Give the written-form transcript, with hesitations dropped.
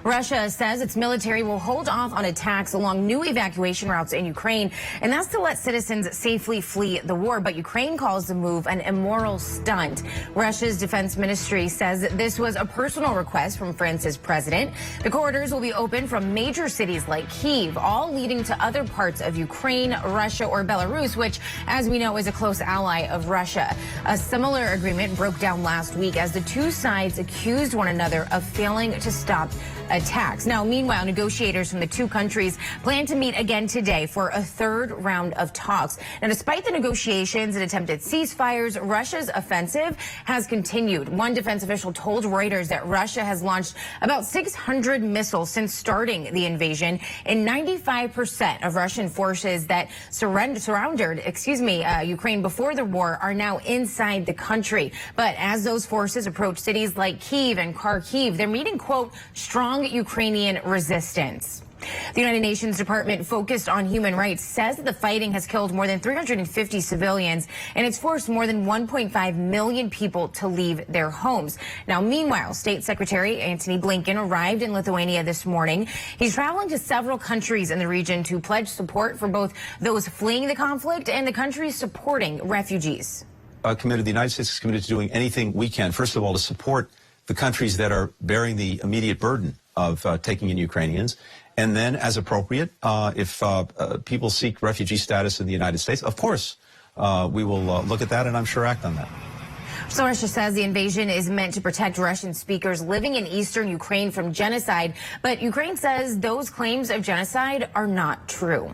Russia says its military will hold off on attacks along new evacuation routes in Ukraine, and that's to let citizens safely flee the war. But Ukraine calls the move an immoral stunt. Russia's defense ministry says that this was a personal request from France's president. The corridors will be open from major cities like Kyiv, all leading to other parts of Ukraine, Russia, or Belarus, which, as we know, is a close ally of Russia. A similar agreement broke down last week as the two sides accused one another of failing to stop attacks. Now, meanwhile, negotiators from the two countries plan to meet again today for a third round of talks. Now, despite the negotiations and attempted ceasefires, Russia's offensive has continued. One defense official told Reuters that Russia has launched about 600 missiles since starting the invasion, and 95% of Russian forces that surrounded Ukraine before the war are now inside the country. But as those forces approach cities like Kyiv and Kharkiv, they're meeting, quote, strong Ukrainian resistance. The United Nations Department focused on human rights says that the fighting has killed more than 350 civilians, and it's forced more than 1.5 million people to leave their homes. Now, meanwhile, State Secretary Antony Blinken arrived in Lithuania this morning. He's traveling to several countries in the region to pledge support for both those fleeing the conflict and the countries supporting refugees. The United States is committed to doing anything we can, first of all, to support the countries that are bearing the immediate burden of taking in Ukrainians. And then, as appropriate, if people seek refugee status in the United States, of course, we will look at that and I'm sure act on that. So Russia says the invasion is meant to protect Russian speakers living in eastern Ukraine from genocide. But Ukraine says those claims of genocide are not true.